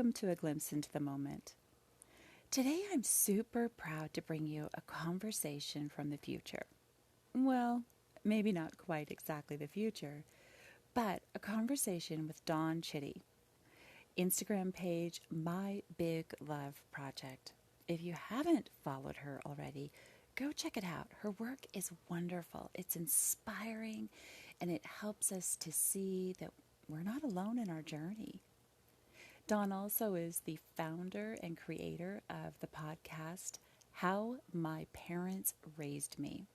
welcome to A Glimpse into the Moment. Today I'm super proud to bring you a conversation from the future. Well, maybe not quite exactly the future, but a conversation with Dawn Chitty, Instagram page My Big Love Project. If you haven't followed her already, go check it out. Her work is wonderful, it's inspiring, and it helps us to see that we're not alone in our journey. Dawn also is the founder and creator of the podcast How My Parents Raised Me.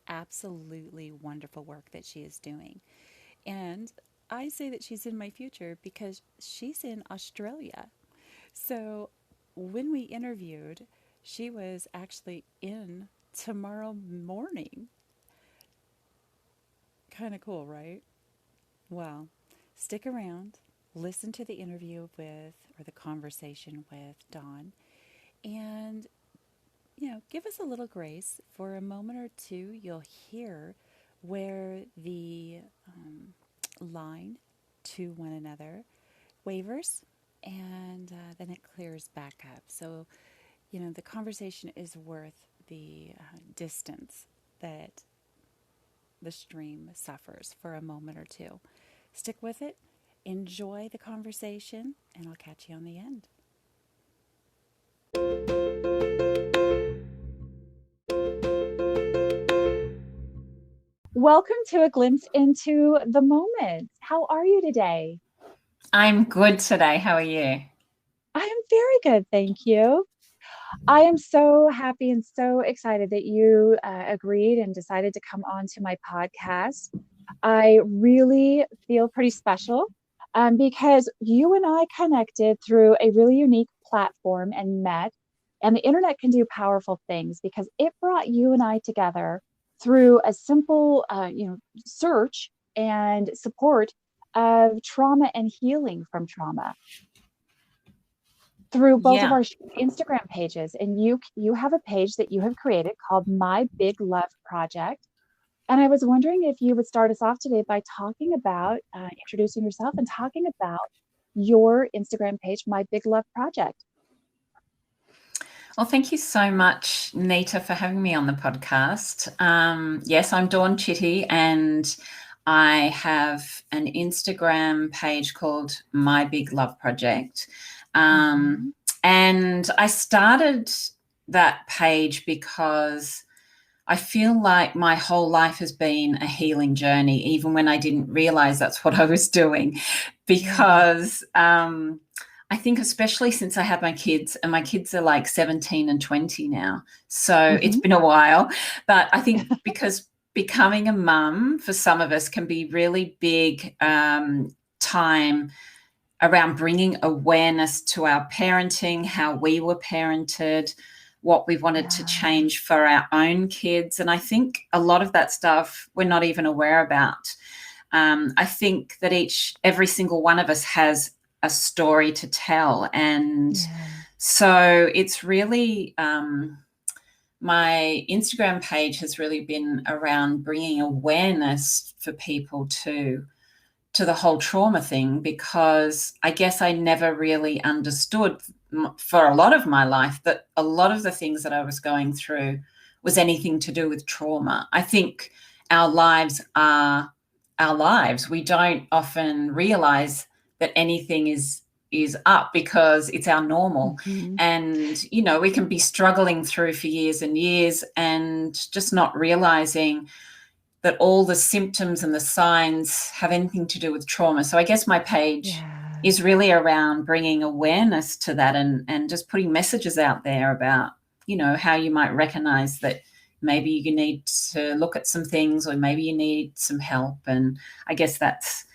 Absolutely wonderful work that she is doing. And I say that she's in my future because she's in Australia. So when we interviewed, she was actually in tomorrow morning. Kind of cool, right? Well, stick around, listen to the interview with, or the conversation with Dawn, and, give us a little grace. For a moment or two, you'll hear where the line to one another wavers and then it clears back up. So, the conversation is worth the distance that the stream suffers for a moment or two. Stick with it, enjoy the conversation, and I'll catch you on the end. Welcome to A Glimpse into the Moment. How are you today? I'm good today. How are you? I am very good, thank you. I am so happy and so excited that you agreed and decided to come on to my podcast. I really feel pretty special because you and I connected through a really unique platform and met. And the internet can do powerful things because it brought you and I together through a simple, search and support of trauma and healing from trauma through both of Yeah. our Instagram pages. And you have a page that you have created called My Big Love Project. And I was wondering if you would start us off today by talking about introducing yourself and talking about your Instagram page, My Big Love Project. Well, thank you so much, Nita, for having me on the podcast. Yes, I'm Dawn Chitty, and I have an Instagram page called My Big Love Project. And I started that page because I feel like my whole life has been a healing journey, even when I didn't realize that's what I was doing. Because I think especially since I had my kids, and my kids are like 17 and 20 now. So it's been a while. But I think because becoming a mum for some of us can be really big time around bringing awareness to our parenting, how we were parented, what we wanted to change for our own kids. And I think a lot of that stuff we're not even aware about. I think that every single one of us has a story to tell. And so it's really, my Instagram page has really been around bringing awareness for people to the whole trauma thing, because I guess I never really understood for a lot of my life that a lot of the things that I was going through was anything to do with trauma. I think our lives are our lives. We don't often realize that anything is up because it's our normal. And, we can be struggling through for years and years and just not realizing that all the symptoms and the signs have anything to do with trauma. So I guess my page is really around bringing awareness to that and just putting messages out there about, how you might recognize that maybe you need to look at some things, or maybe you need some help. And I guess that's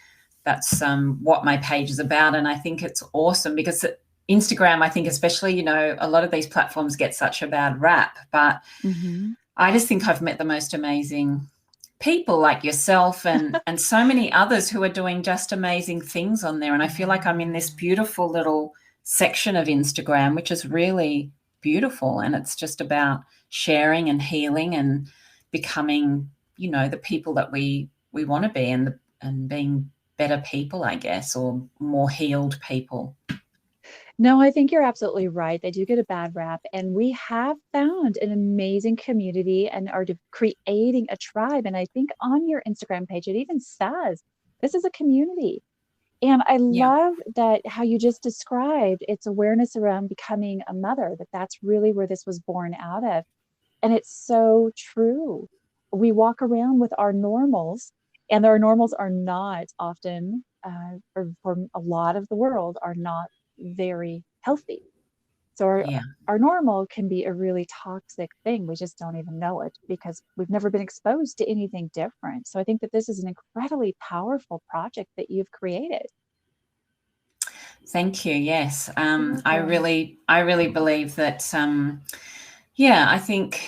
what my page is about. And I think it's awesome because Instagram, I think especially, a lot of these platforms get such a bad rap, but I just think I've met the most amazing people like yourself and so many others who are doing just amazing things on there. And I feel like I'm in this beautiful little section of Instagram, which is really beautiful. And it's just about sharing and healing and becoming, the people that we want to be, and being better people, I guess, or more healed people. No, I think you're absolutely right. They do get a bad rap. And we have found an amazing community and are creating a tribe. And I think on your Instagram page, it even says this is a community. And I Yeah. love that how you just described its awareness around becoming a mother, that that's really where this was born out of. And it's so true. We walk around with our normals, and our normals are not often, or for a lot of the world, are not very healthy. So Yeah. our normal can be a really toxic thing. We just don't even know it because we've never been exposed to anything different. So I think that this is an incredibly powerful project that you've created. Thank you. Yes. You're I welcome. really believe that, yeah, I think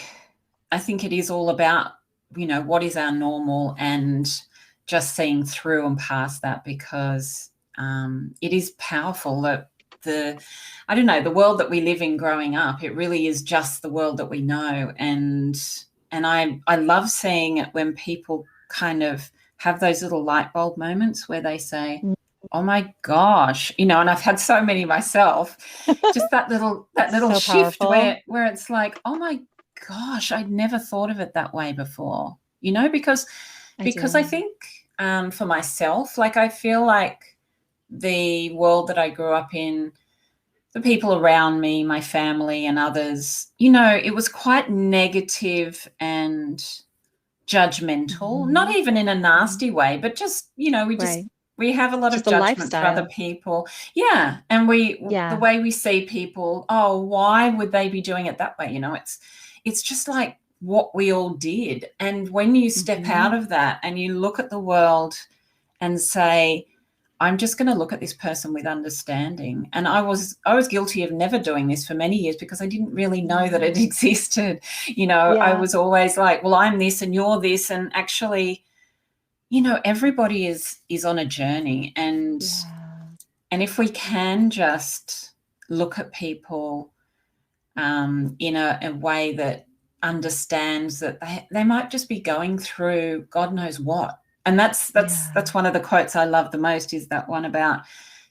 it is all about, what is our normal, and just seeing through and past that, because it is powerful that I don't know, the world that we live in growing up, it really is just the world that we know. And I love seeing it when people kind of have those little light bulb moments where they say, Mm. oh my gosh, and I've had so many myself, just that little So shift powerful. where it's like, oh my gosh, I'd never thought of it that way before, because I I do. think, for myself, like, I feel like the world that I grew up in, the people around me, my family and others, it was quite negative and judgmental, not Hmm. even in a Hmm. nasty way, but just, Right. we have a lot of Just a judgment for other lifestyle. people. Yeah. And the Yeah. way we see people, oh, why would they be doing it that way? It's just like what we all did. And when you step Hmm. out of that and you look at the world and say, I'm just going to look at this person with understanding. And I was guilty of never doing this for many years because I didn't really know that it Hmm. existed. I Yeah. was always like, well, I'm this and you're this, and actually, everybody is on a journey, Yeah. and if we can just look at people, in a way that understands that they might just be going through God knows what. And that's Yeah. one of the quotes I love the most, is that one about,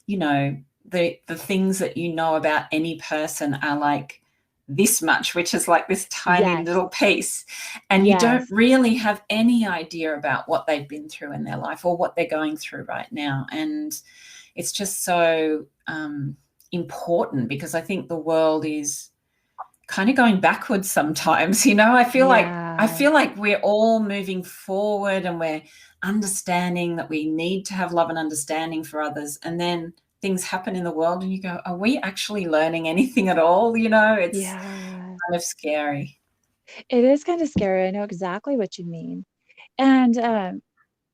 you know, the things that you know about any person are like this much, which is like this tiny Yes. little piece. And you don't Yes. really have any idea about what they've been through in their life or what they're going through right now. And it's just so, important, because I think the world is kind of going backwards sometimes. I Yeah. feel like we're all moving forward, and we're understanding that we need to have love and understanding for others, and then things happen in the world and you go, are we actually learning anything at all? It's Yeah. kind of scary. It is kind of scary. I know exactly what you mean. And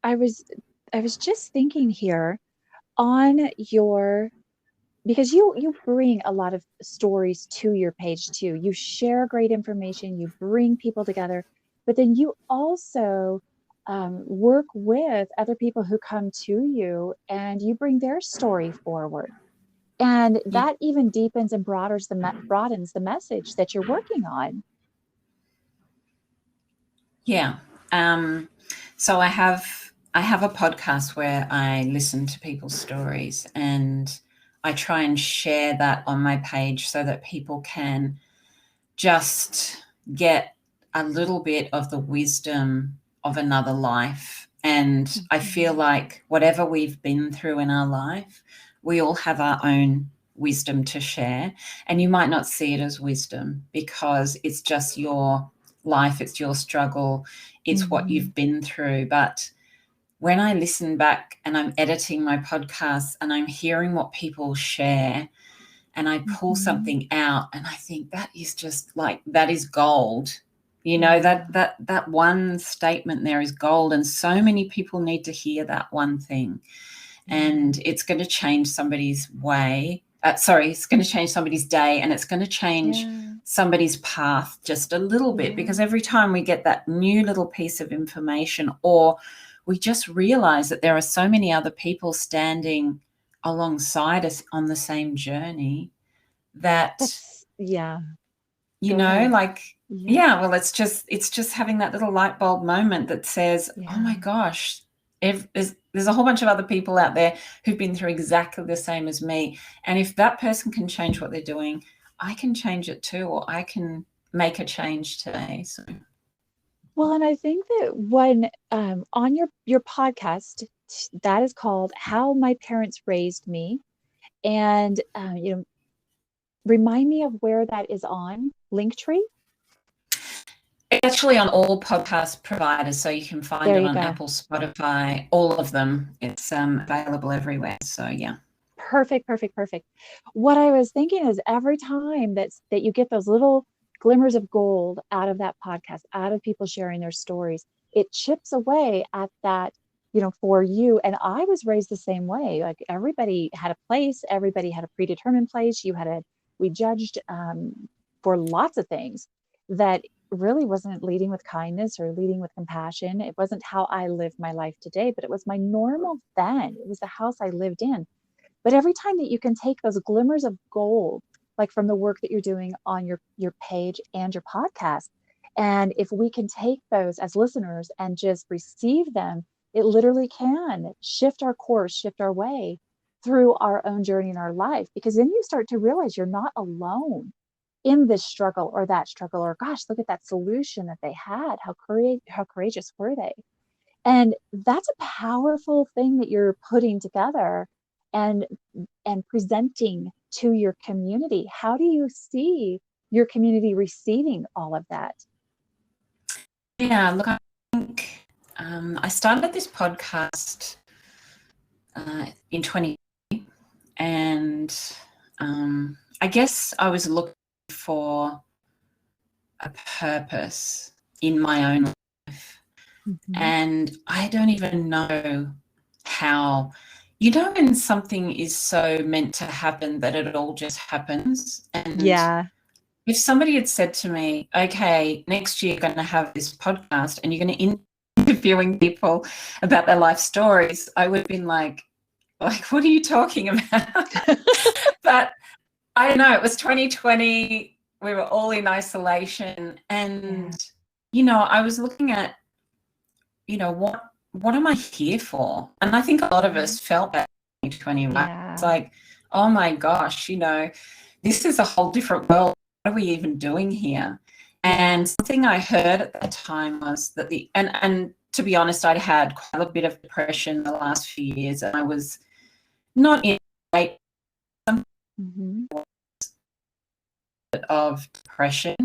I was I was just thinking here on your because you bring a lot of stories to your page too. You share great information, you bring people together, but then you also work with other people who come to you and you bring their story forward. And Y- that even deepens and broadens the message that you're working on. Yeah. Um, so I have a podcast where I listen to people's stories, and I try and share that on my page so that people can just get a little bit of the wisdom of another life. And I feel Mhm. like whatever we've been through in our life, we all have our own wisdom to share. And you might not see it as wisdom because it's just your life, it's your struggle, it's what Mhm. you've been through. But when I listen back and I'm editing my podcasts and I'm hearing what people share, and I pull Mhm. something out and I think that is just like, that is gold. That Yeah. that that one statement there is gold, and so many people need to hear that one thing. Yeah. And it's going to change somebody's it's going to change somebody's day, and it's going to change Yeah. somebody's path just a little bit, because Yeah. every time we get that new little piece of information, or we just realize that there are so many other people standing alongside us on the same journey, that, Yeah. Go ahead. like, Yeah. yeah, well, it's just having that little light bulb moment that says, oh my Yeah. gosh, There's a whole bunch of other people out there who've been through exactly the same as me. And if that person can change what they're doing, I can change it too, or I can make a change today. So. Well, and I think that when on your podcast that is called "How My Parents Raised Me," and remind me of where that is on Linktree. It's actually on all podcast providers, so you can find it on Apple, Spotify, all of them. It's available everywhere. So yeah. Perfect. What I was thinking is every time that you get those little glimmers of gold out of that podcast, out of people sharing their stories, it chips away at that, for you. And I was raised the same way. Like everybody had a place, everybody had a predetermined place. We judged for lots of things that really wasn't leading with kindness or leading with compassion. It wasn't how I live my life today, but it was my normal then. It was the house I lived in. But every time that you can take those glimmers of gold, like from the work that you're doing on your page and your podcast, and if we can take those as listeners and just receive them, it literally can shift our course, shift our way through our own journey in our life. Because then you start to realize you're not alone in this struggle or that struggle, or gosh, look at that solution that they had. How courageous were they? And that's a powerful thing that you're putting together and presenting to your community. How do you see your community receiving all of that? Yeah, look, I think I started this podcast in 2020, and I guess I was looking for a purpose in my own life. Mm-hmm. And I don't even know how, when something is so meant to happen that it all just happens. And if somebody had said to me, okay, next year you're going to have this podcast and you're going to interviewing people about their life stories, I would have been like, what are you talking about? But I don't know, it was 2020. We were all in isolation. And, I was looking at, what am I here for? And I think a lot of us felt that in 2020, right? Yeah. It's like, oh my gosh, this is a whole different world. What are we even doing here? And something I heard at that time was that and to be honest, I'd had quite a bit of depression the last few years, and I was not in a state of depression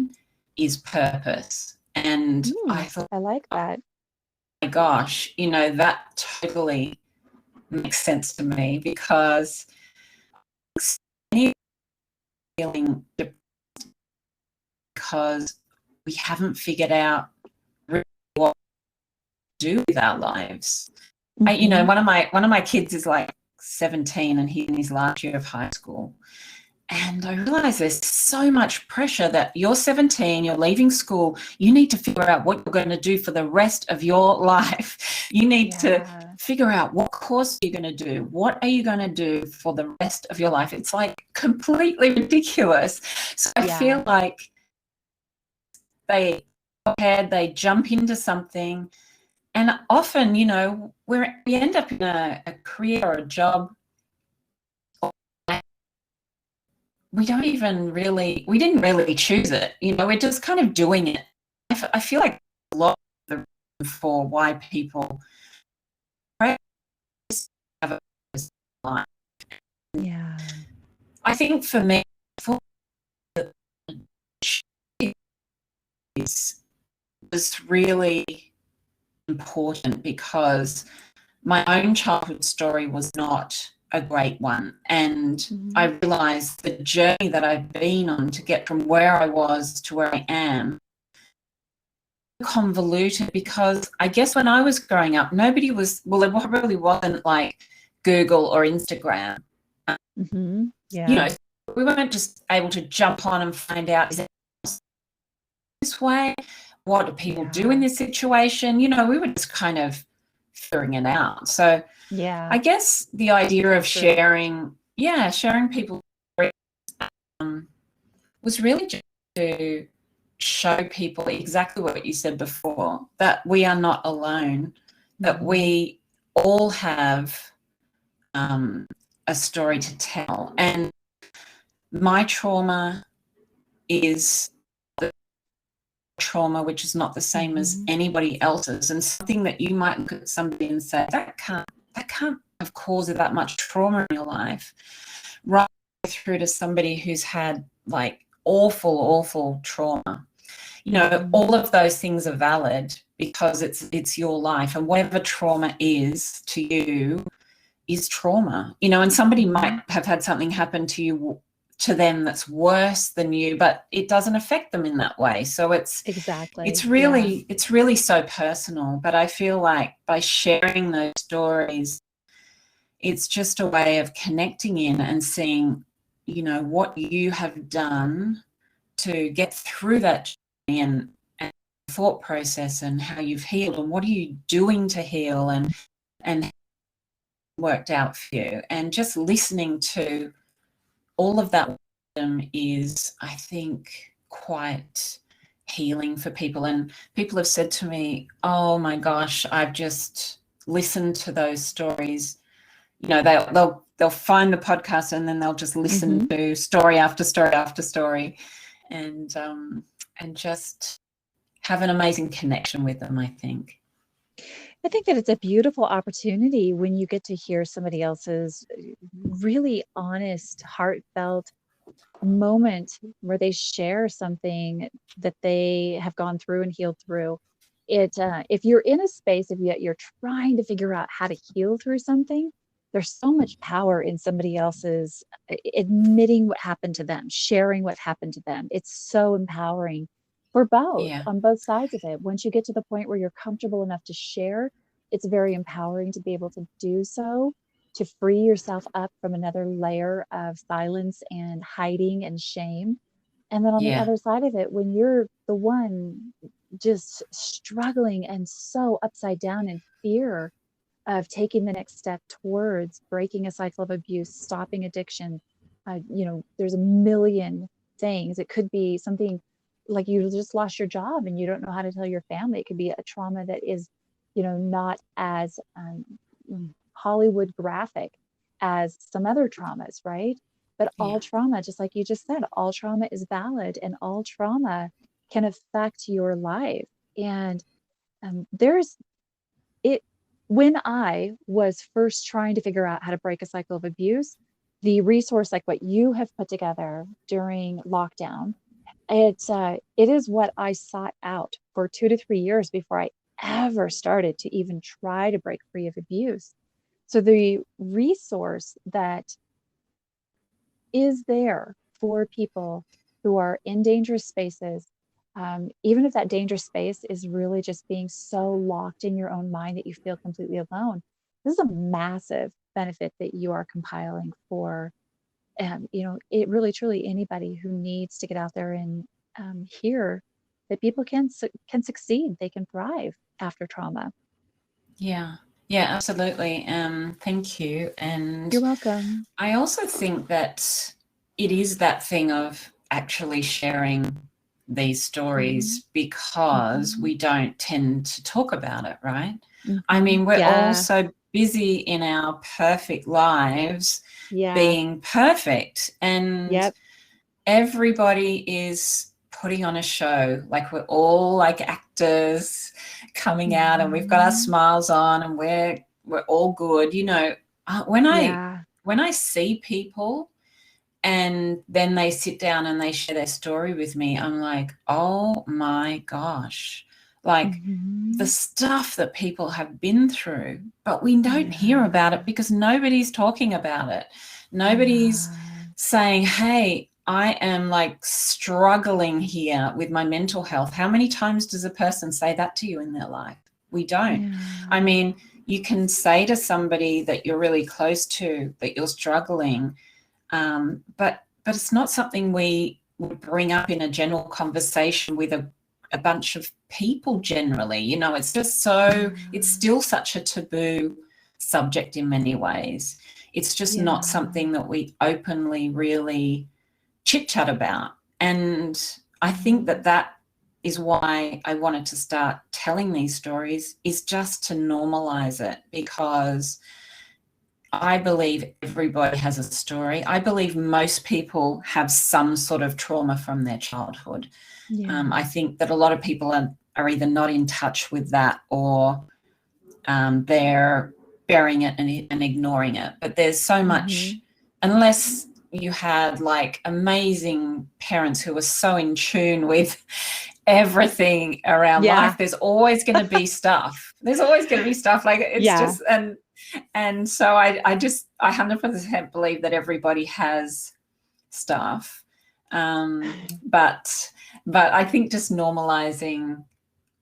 is purpose. And I thought, I like that. Oh my gosh, that totally makes sense to me, because feeling depressed because we haven't figured out really what to do with our lives. Mm-hmm. One of my kids is like 17 and he's in his last year of high school. And I realize there's so much pressure that you're 17, you're leaving school, you need to figure out what you're going to do for the rest of your life. You need to figure out what course you're going to do. What are you going to do for the rest of your life? It's like completely ridiculous. So I feel like they jump into something, and often, we end up in a career or a job. We didn't really choose it. We're just kind of doing it. I feel like a lot of the reason for why people have a life. Yeah. I think for me, was really important because my own childhood story was not a great one, and I realized the journey that I've been on to get from where I was to where I am convoluted, because I guess when I was growing up, there really wasn't like Google or Instagram. We weren't just able to jump on and find out, is it this way? What do people do in this situation? We were just kind of figuring it out. So I guess the idea of sharing people was really just to show people exactly what you said before, that we are not alone, that we all have a story to tell. And my trauma is trauma, which is not the same as anybody else's, and something that you might look at somebody and say, that can't have caused that much trauma in your life, right through to somebody who's had like awful trauma. You know, all of those things are valid because it's your life, and whatever trauma is to you is trauma. You know, and somebody might have had something happen to them that's worse than you, but it doesn't affect them in that way. So it's really so personal. But I feel like by sharing those stories, it's just a way of connecting in and seeing, you know, what you have done to get through that journey and thought process, and how you've healed, and what are you doing to heal, and worked out for you. And just listening to all of that wisdom is, I think, quite healing for people. And people have said to me, oh my gosh, I've just listened to those stories. You know, they'll find the podcast and then they'll just listen to story after story after story, and just have an amazing connection with them, I think. I think that it's a beautiful opportunity when you get to hear somebody else's really honest, heartfelt moment where they share something that they have gone through and healed through. If you're in a space, if you're trying to figure out how to heal through something, there's so much power in somebody else's admitting what happened to them, sharing what happened to them. It's so empowering for both, on both sides of it. Once you get to the point where you're comfortable enough to share, it's very empowering to be able to do so, to free yourself up from another layer of silence and hiding and shame. And then on the other side of it, when you're the one just struggling and so upside down in fear of taking the next step towards breaking a cycle of abuse, stopping addiction, there's a million things. It could be something like you just lost your job and you don't know how to tell your family. It could be a trauma that is, not as Hollywood graphic as some other traumas, right? But all trauma, just like you just said, all trauma is valid, and all trauma can affect your life. And there's it when I was first trying to figure out how to break a cycle of abuse, the resource like what you have put together during lockdown, it is what I sought out for 2 to 3 years before I ever started to even try to break free of abuse. So the resource that is there for people who are in dangerous spaces, even if that dangerous space is really just being so locked in your own mind that you feel completely alone, this is a massive benefit that you are compiling for, it really truly anybody who needs to get out there and hear that people can succeed, they can thrive after trauma. Yeah, absolutely. Thank you. And you're welcome. I also think that it is that thing of actually sharing these stories because we don't tend to talk about it, right? I mean, we're all so busy in our perfect lives being perfect, and everybody is putting on a show. Like, we're all like actors coming out, and we've got our smiles on, and we're all good. When I see people and then they sit down and they share their story with me, I'm like, oh my gosh, like the stuff that people have been through, but we don't hear about it because nobody's talking about it. Nobody's saying, hey, I am like struggling here with my mental health. How many times does a person say that to you in their life? We don't. I mean, you can say to somebody that you're really close to that you're struggling, but it's not something we would bring up in a general conversation with a bunch of people generally. It's just it's still such a taboo subject in many ways. It's just not something that we openly really chit-chat about. And I think that is why I wanted to start telling these stories, is just to normalize it, because I believe everybody has a story. I believe most people have some sort of trauma from their childhood. Yeah. I think that a lot of people are either not in touch with that, or they're burying it and ignoring it. But there's so much, unless you had like amazing parents who were so in tune with everything around life, there's always going to be stuff. There's always going to be stuff. Like, it's just, and so I 100% believe that everybody has stuff. But I think just normalizing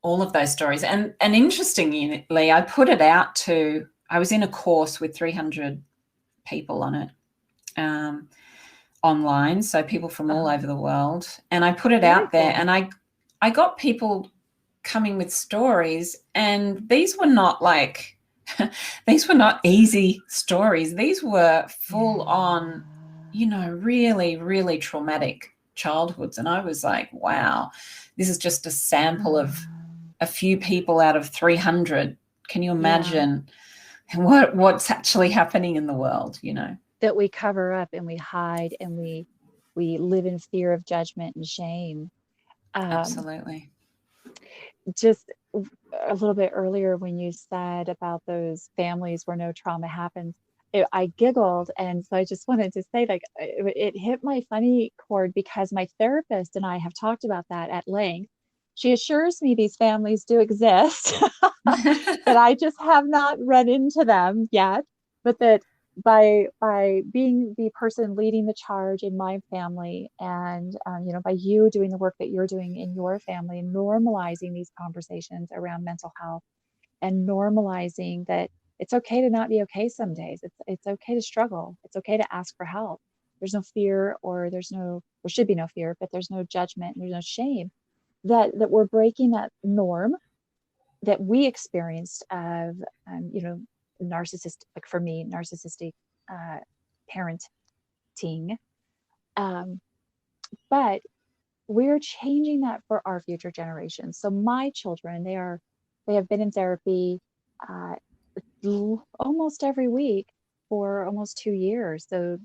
all of those stories. And interestingly, I put it out to, I was in a course with 300 people on it, online, so people from all over the world. And I put it out there, and I got people coming with stories, and these were not like, these were not easy stories. These were full on, really, really traumatic childhoods. And I was like, wow, this is just a sample of a few people out of 300. Can you imagine what's actually happening in the world, That we cover up and we hide, and we live in fear of judgment and shame. Absolutely. Just a little bit earlier when you said about those families where no trauma happens, I giggled. And so I just wanted to say, like, it hit my funny chord, because my therapist and I have talked about that at length. She assures me these families do exist, that I just have not run into them yet, but that by being the person leading the charge in my family, and by you doing the work that you're doing in your family, normalizing these conversations around mental health, and normalizing that it's okay to not be okay some days. It's okay to struggle. It's okay to ask for help. There's no fear, or there should be no fear, but there's no judgment, there's no shame. That we're breaking that norm that we experienced of, narcissistic, like for me, narcissistic parenting. But we're changing that for our future generations. So my children, they have been in therapy almost every week for almost 2 years. So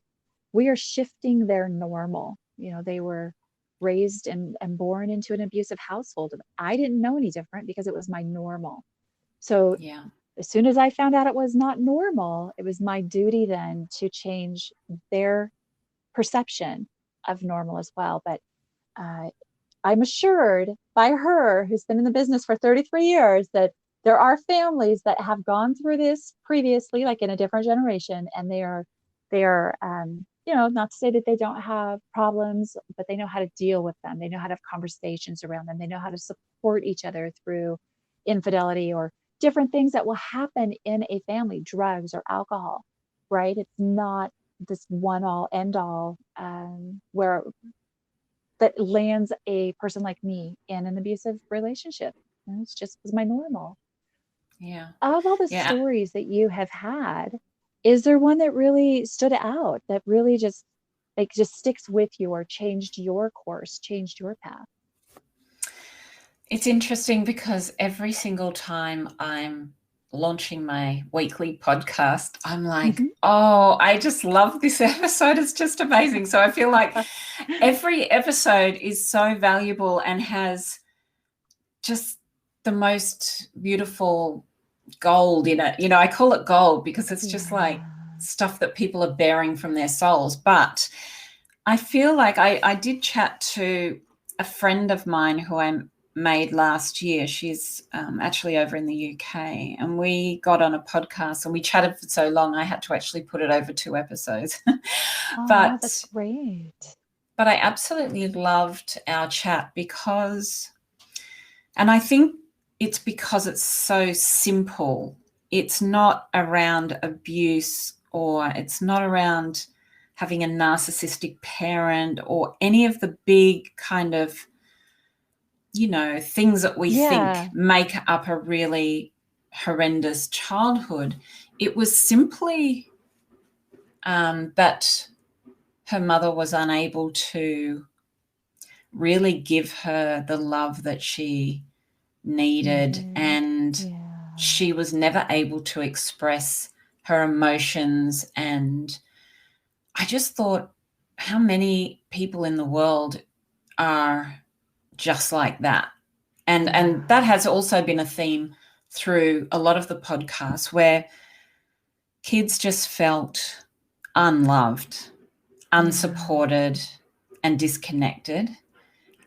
we are shifting their normal. They were raised and born into an abusive household. I didn't know any different, because it was my normal. So as soon as I found out it was not normal, it was my duty then to change their perception of normal as well. But I'm assured by her, who's been in the business for 33 years, that there are families that have gone through this previously, like in a different generation, and they are not to say that they don't have problems, but they know how to deal with them. They know how to have conversations around them. They know how to support each other through infidelity or different things that will happen in a family, drugs or alcohol, right? It's not this one all end all, where that lands a person like me in an abusive relationship. It's just my normal. Of all the stories that you have had, is there one that really stood out, that really just sticks with you, or changed your course, changed your path? It's interesting, because every single time I'm launching my weekly podcast, I'm like, oh, I just love this episode. It's just amazing. So I feel like every episode is so valuable and has just the most beautiful gold in it. I call it gold because it's just like stuff that people are bearing from their souls. But I feel like I did chat to a friend of mine who I made last year. She's actually over in the UK, and we got on a podcast and we chatted for so long I had to actually put it over 2 episodes. But that's great. But I absolutely loved our chat, because, and I think it's because it's so simple. It's not around abuse, or it's not around having a narcissistic parent, or any of the big kind of, things that we think make up a really horrendous childhood. It was simply that her mother was unable to really give her the love that she needed. And she was never able to express her emotions. And I just thought, how many people in the world are just like that? And that has also been a theme through a lot of the podcasts, where kids just felt unloved, unsupported, and disconnected.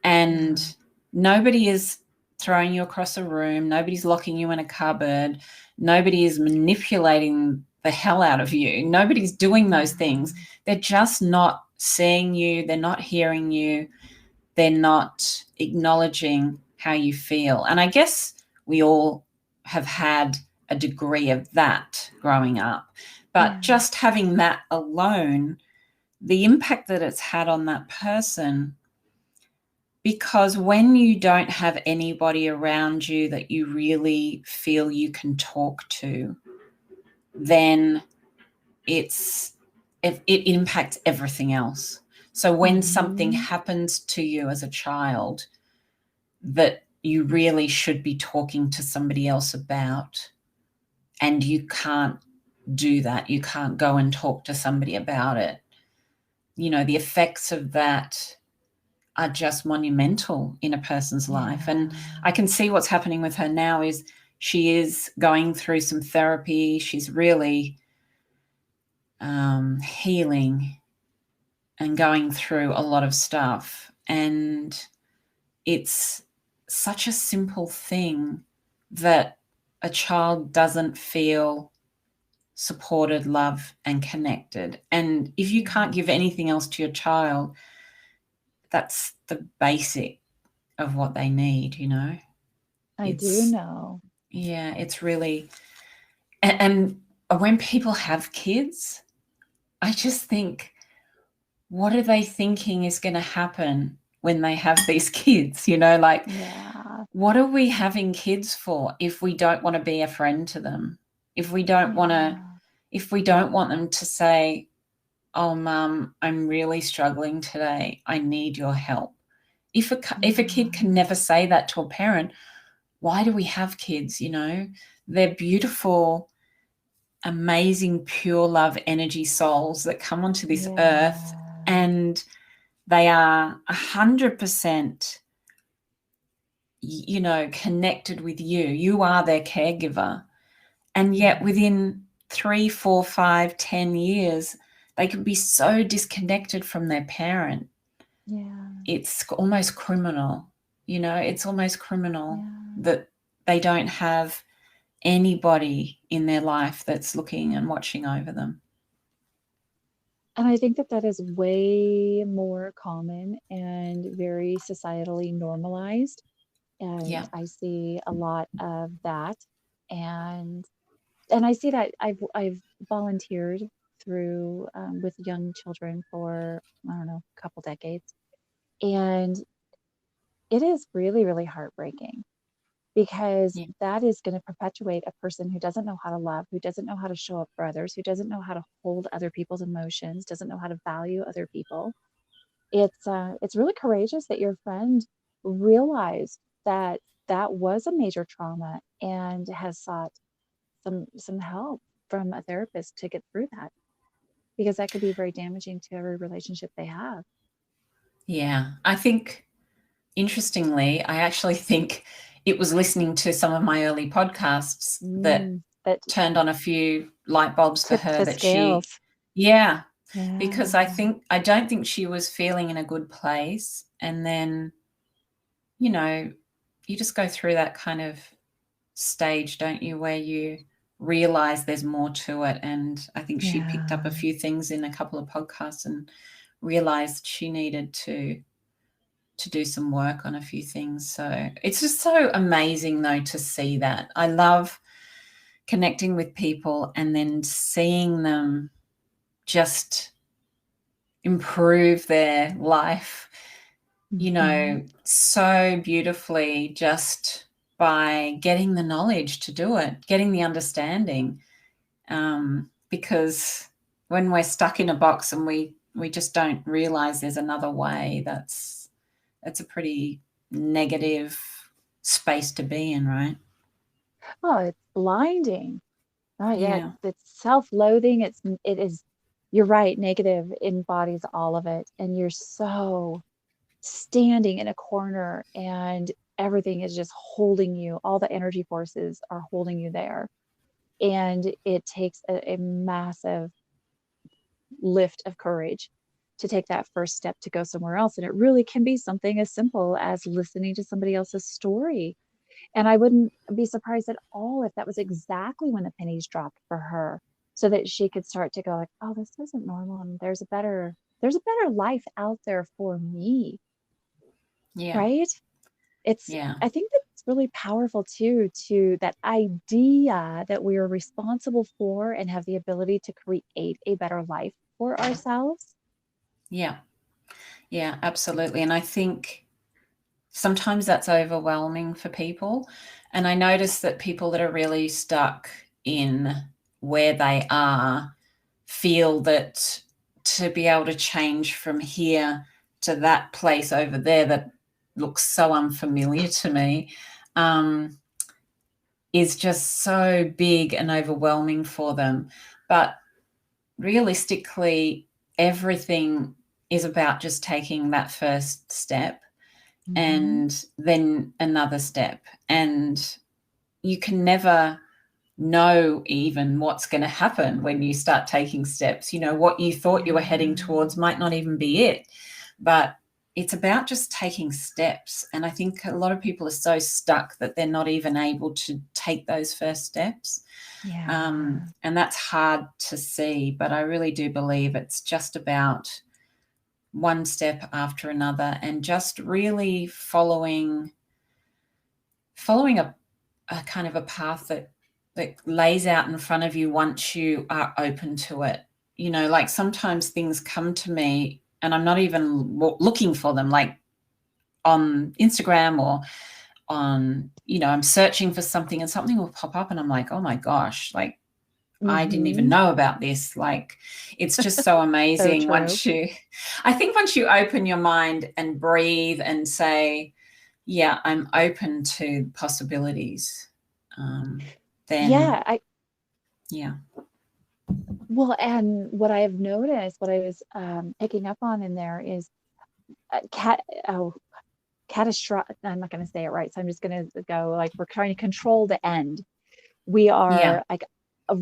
And nobody is throwing you across a room. Nobody's locking you in a cupboard. Nobody is manipulating the hell out of you. Nobody's doing those things. They're just not seeing you. They're not hearing you. They're not acknowledging how you feel. And I guess we all have had a degree of that growing up. But just having that alone, the impact that it's had on that person, because when you don't have anybody around you that you really feel you can talk to, then it impacts everything else. So when something happens to you as a child that you really should be talking to somebody else about, and you can't do that, you can't go and talk to somebody about it, the effects of that are just monumental in a person's life. And I can see what's happening with her now is she is going through some therapy. She's really healing and going through a lot of stuff. And it's such a simple thing that a child doesn't feel supported, loved, and connected. And if you can't give anything else to your child, that's the basic of what they need, I do know. Yeah, it's really, and when people have kids, I just think, what are they thinking is going to happen when they have these kids? What are we having kids for if we don't want to be a friend to them? If we don't want them to say, oh, Mum, I'm really struggling today. I need your help. If a kid can never say that to a parent, why do we have kids? They're beautiful, amazing, pure love energy souls that come onto this earth, and they are 100%, connected with you. You are their caregiver. And yet within 3, 4, 5, 10 years, they can be so disconnected from their parent. It's almost criminal. It's almost criminal that they don't have anybody in their life that's looking and watching over them. And I think that is way more common and very societally normalized. And I see a lot of that. And I see that I've volunteered through with young children for, I don't know, a couple decades. And it is really, really heartbreaking, because that is going to perpetuate a person who doesn't know how to love, who doesn't know how to show up for others, who doesn't know how to hold other people's emotions, doesn't know how to value other people. It's really courageous that your friend realized that was a major trauma and has sought some help from a therapist to get through that, because that could be very damaging to every relationship they have. Yeah, I think, interestingly, I actually think it was listening to some of my early podcasts that turned on a few light bulbs for her. That scales. Because I don't think she was feeling in a good place. And then, you just go through that kind of stage, don't you, where you realize there's more to it. And I think she picked up a few things in a couple of podcasts and realized she needed to do some work on a few things. So it's just so amazing, though, to see that. I love connecting with people and then seeing them just improve their life, so beautifully, just by getting the knowledge to do it, getting the understanding. Because when we're stuck in a box and we just don't realize there's another way, that's it's a pretty negative space to be in, right? Oh, it's blinding. Oh yeah, Yeah. it's self-loathing. It is, you're right, negative embodies all of it. And you're so standing in a corner and everything is just holding you. All the energy forces are holding you there. And it takes a massive lift of courage to take that first step to go somewhere else. And it really can be something as simple as listening to somebody else's story. And I wouldn't be surprised at all if that was exactly when the pennies dropped for her, so that she could start to go like, oh, this isn't normal. And there's a better life out there for me. Yeah. Right? It's, Yeah. I think that's really powerful too, to that idea that we are responsible for and have the ability to create a better life for ourselves. Yeah. Yeah, absolutely. And I think sometimes that's overwhelming for people. And I notice that people that are really stuck in where they are feel that to be able to change from here to that place over there that looks so unfamiliar to me is just so big and overwhelming for them. But realistically, everything is about just taking that first step Mm-hmm. and then another step. And you can never know even what's going to happen when you start taking steps. You know, what you thought you were heading Yeah. towards might not even be it. But it's about just taking steps. And I think a lot of people are so stuck that they're not even able to take those first steps. Yeah. And that's hard to see. But I really do believe it's just about one step after another and just really following a kind of a path that lays out in front of you once you are open to it. You know, like sometimes things come to me and I'm not even looking for them, like on Instagram or on, you know, I'm searching for something and something will pop up and I'm like, oh my gosh, like I didn't even Mm-hmm. know about this. Like, it's just so So amazing true. I think once you open your mind and breathe and say, yeah, I'm open to possibilities, then Yeah, I yeah, well, and what I have noticed, what I was picking up on in there is cat oh catastrophic. I'm not going to say it right, so I'm just going to go like we're trying to control the end. We yeah, are like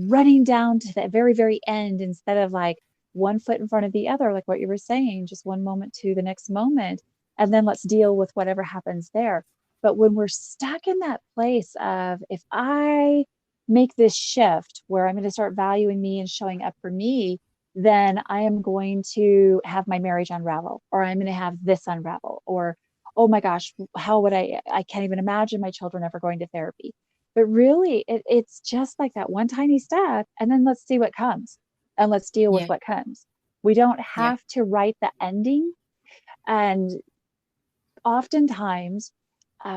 running down to the very, very end instead of like one foot in front of the other, like what you were saying, just one moment to the next moment. And then let's deal with whatever happens there. But when we're stuck in that place of, if I make this shift where I'm going to start valuing me and showing up for me, then I am going to have my marriage unravel, or I'm going to have this unravel, or, oh my gosh, how would I can't even imagine my children ever going to therapy. But really, it's just like that one tiny step, and then let's see what comes, and let's deal with yeah, what comes. We don't yeah, have to write the ending. And oftentimes,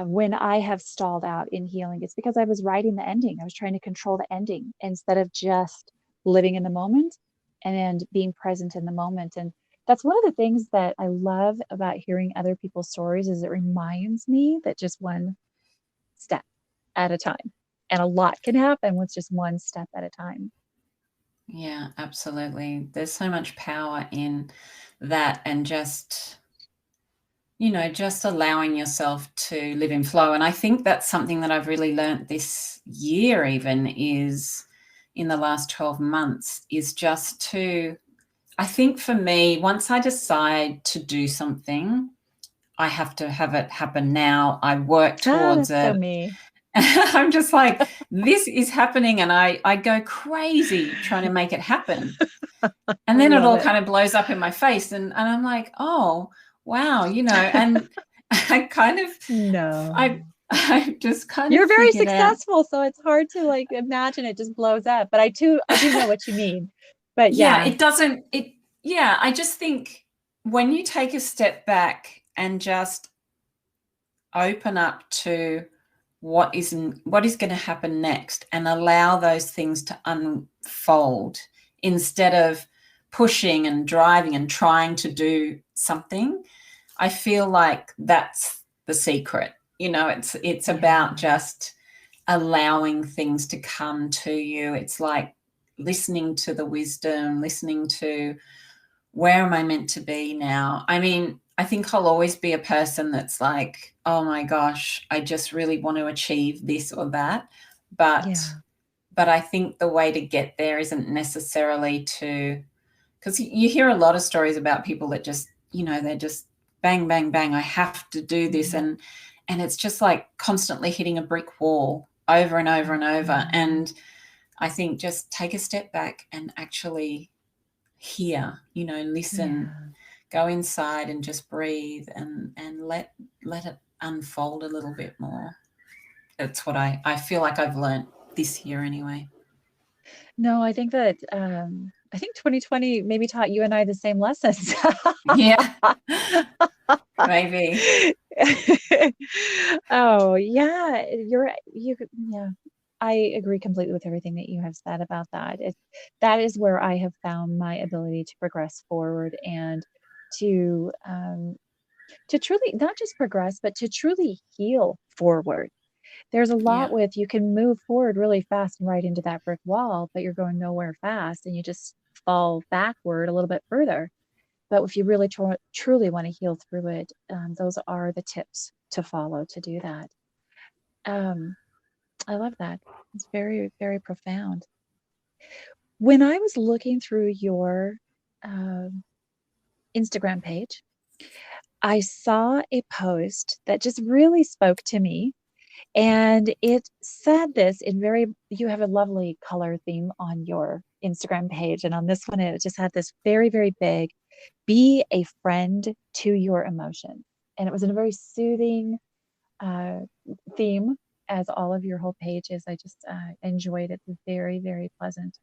when I have stalled out in healing, it's because I was writing the ending. I was trying to control the ending instead of just living in the moment and being present in the moment. And that's one of the things that I love about hearing other people's stories, is it reminds me that just one step at a time. And a lot can happen with just one step at a time. yeah, absolutely. There's so much power in that, and just, you know, just allowing yourself to live in flow. And I think that's something that I've really learnt this year, even is in the last 12 months, is just to, I think for me, once I decide to do something, I have to have it happen now. I work Ah, towards that's so it. me. I'm just like, this is happening. And I go crazy trying to make it happen. And I then it love all it. kind of blows up in my face. And I'm like, oh, wow, you know, and I kind of, No. I just kind of You're very figured out, successful, so it's hard to like imagine it just blows up. But I do know what you mean. But yeah, yeah, it doesn't, yeah, I just think when you take a step back and just open up to what is going to happen next and allow those things to unfold instead of pushing and driving and trying to do something, I feel like that's the secret. It's about just allowing things to come to you. It's like listening to the wisdom, listening to where am I meant to be now? I mean, I think I'll always be a person that's like, oh my gosh, I just really want to achieve this or that. But I think the way to get there isn't necessarily to, because you hear a lot of stories about people that just, they're just bang, bang, bang, I have to do this. And it's just like constantly hitting a brick wall over and over and over. And I think just take a step back and actually hear, listen, go inside and just breathe and let it unfold a little bit more. That's what I feel like I've learned this year anyway. No, I think that I think 2020 maybe taught you and I the same lessons. Yeah, maybe. Oh, yeah, yeah. I agree completely with everything that you have said about that. That is where I have found my ability to progress forward and to truly not just progress, but to truly heal forward. There's a lot Yeah. with you can move forward really fast and right into that brick wall, but you're going nowhere fast and you just fall backward a little bit further. But if you really truly want to heal through it, those are the tips to follow to do that. I love that. It's very, very profound. When I was looking through your um Instagram page, I saw a post that just really spoke to me. And it said this you have a lovely color theme on your Instagram page. And on this one, it just had this very, very big, be a friend to your emotions. And it was in a very soothing uh, theme, as all of your whole pages. I just enjoyed it. Very, very pleasant.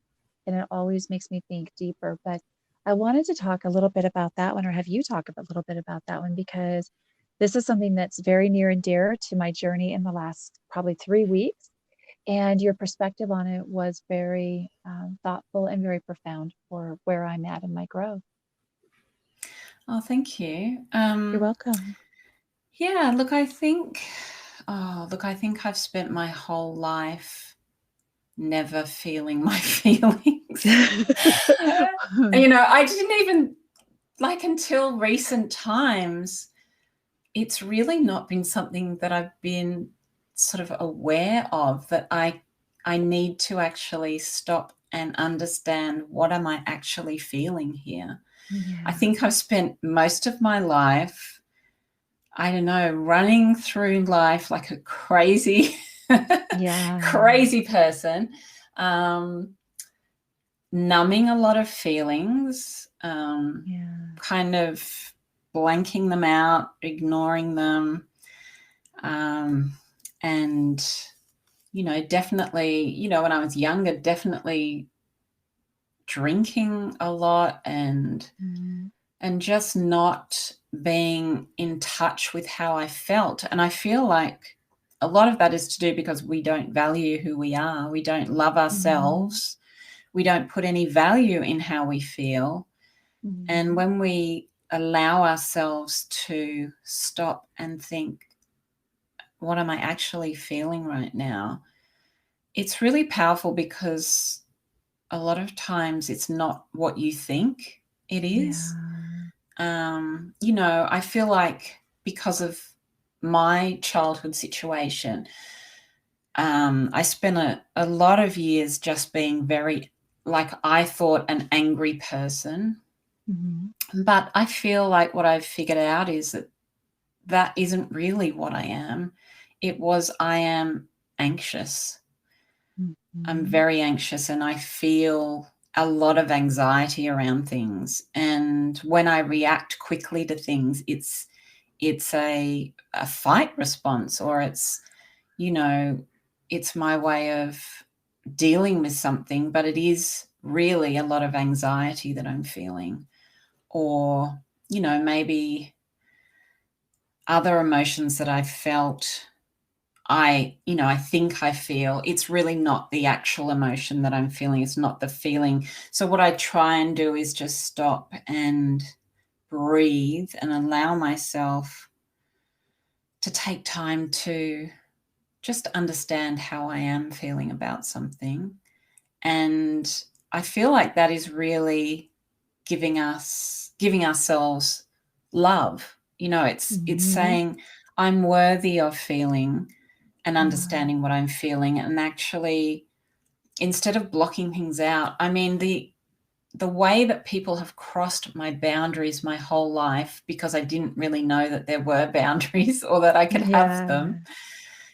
And it always makes me think deeper. But I wanted to talk a little bit about that one, or have you talk a little bit about that one, because this is something that's very near and dear to my journey in the last probably 3 weeks. And your perspective on it was very thoughtful and very profound for where I'm at in my growth. Oh, thank you. You're welcome. Yeah, look, I think I've spent my whole life never feeling my feelings. I didn't even, like, until recent times, it's really not been something that I've been sort of aware of, that I need to actually stop and understand, what am I actually feeling here? Yeah. I think I've spent most of my life, I don't know, running through life like a crazy, crazy person, numbing a lot of feelings, kind of blanking them out, ignoring them, and definitely, when I was younger, definitely drinking a lot and just not being in touch with how I felt. And I feel like a lot of that is to do because we don't value who we are. We don't love ourselves. We don't put any value in how we feel. And when we allow ourselves to stop and think, what am I actually feeling right now? It's really powerful, because a lot of times it's not what you think it is. I feel like because of my childhood situation, I spent a lot of years just being very, like, I thought, an angry person. But I feel like what I've figured out is that isn't really what I am. I am anxious. I'm very anxious, and I feel a lot of anxiety around things. And when I react quickly to things, it's a fight response, or it's my way of dealing with something, but it is really a lot of anxiety that I'm feeling. Or, maybe other emotions that I've felt, I think I feel, it's really not the actual emotion that I'm feeling. It's not the feeling. So what I try and do is just stop and breathe and allow myself to take time to just understand how I am feeling about something. And I feel like that is really giving ourselves love. It's saying I'm worthy of feeling and understanding what I'm feeling, and actually, instead of blocking things out, I mean, the way that people have crossed my boundaries my whole life because I didn't really know that there were boundaries or that I could have them,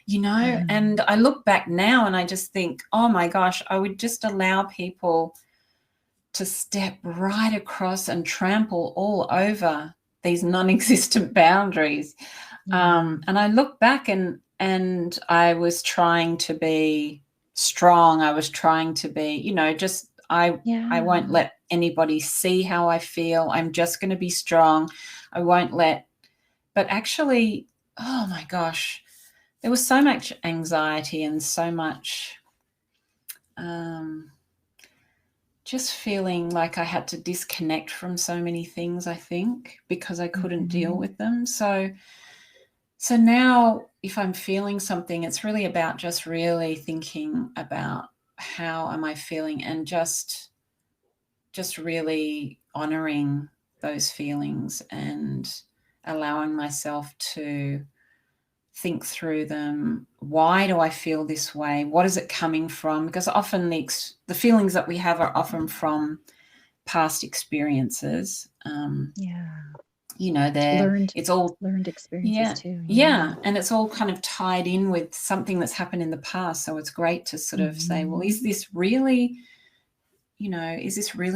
and I look back now and I just think, oh my gosh, I would just allow people to step right across and trample all over these non-existent boundaries. And I look back and I was trying to be strong. I was trying to be, just I won't let anybody see how I feel. I'm just going to be strong. I won't let, but actually, oh my gosh, there was so much anxiety and so much just feeling like I had to disconnect from so many things, I think, because I couldn't deal with them. So now if I'm feeling something, it's really about just really thinking about how am I feeling and just really honoring those feelings and allowing myself to think through them. Why do I feel this way? What is it coming from? Because often the feelings that we have are often from past experiences. It's all learned experiences too. Yeah, and it's all kind of tied in with something that's happened in the past. So it's great to sort of say, well, is this really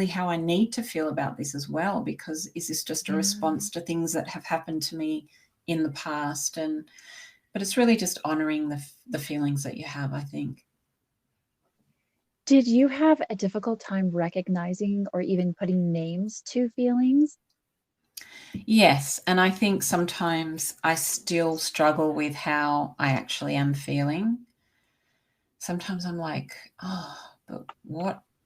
how I need to feel about this as well? Because is this just a response to things that have happened to me in the past? But it's really just honoring the feelings that you have, I think. Did you have a difficult time recognizing or even putting names to feelings? Yes, and I think sometimes I still struggle with how I actually am feeling. Sometimes I'm like, oh, but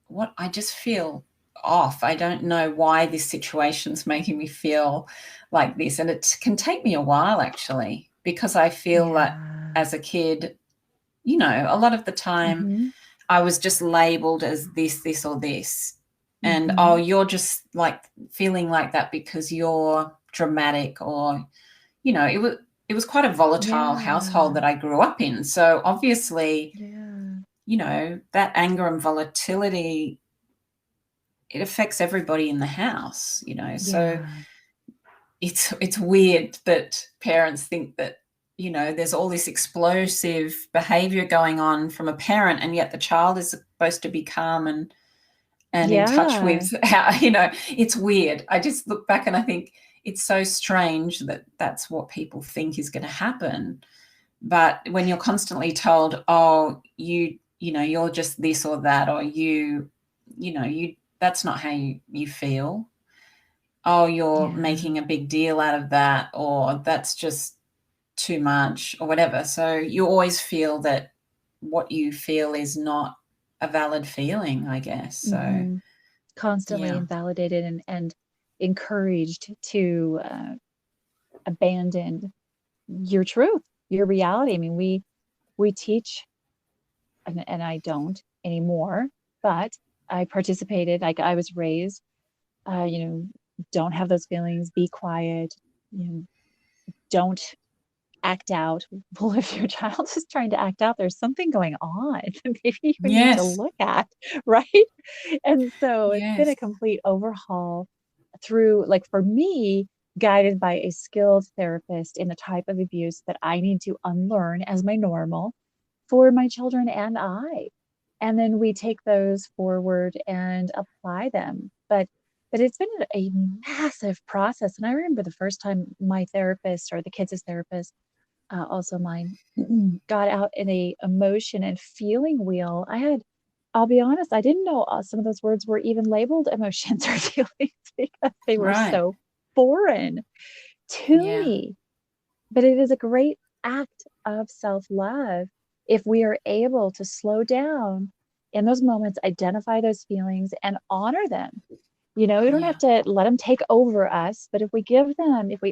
what I just feel off. I don't know why this situation's making me feel like this. And it can take me a while, actually, because I feel that as a kid, a lot of the time I was just labeled as this, or this. And, oh, you're just like feeling like that because you're dramatic, or, it was quite a volatile household that I grew up in. So obviously, that anger and volatility, it affects everybody in the house, So it's weird that parents think that, there's all this explosive behavior going on from a parent, and yet the child is supposed to be calm and in touch with how, it's weird. I just look back and I think it's so strange that that's what people think is going to happen. But when you're constantly told, oh, you're just this or that, or that's not how you feel. Oh, you're making a big deal out of that, or that's just too much, or whatever. So you always feel that what you feel is not a valid feeling, I guess. So constantly invalidated and encouraged to abandon your truth, your reality. I mean, we teach, and I don't anymore, but I participated. Like, I was raised, don't have those feelings, be quiet, don't act out. Well, if your child is trying to act out, there's something going on that maybe you need to look at, right? And so it's been a complete overhaul through, like, for me, guided by a skilled therapist in the type of abuse that I need to unlearn as my normal for my children and I. And then we take those forward and apply them. But it's been a massive process. And I remember the first time my therapist, or the kids' therapist, also mine, got out in a emotion and feeling wheel. I'll be honest, I didn't know some of those words were even labeled emotions or feelings because they were so foreign to me. But it is a great act of self-love if we are able to slow down in those moments, identify those feelings, and honor them. We don't Yeah. have to let them take over us, but if we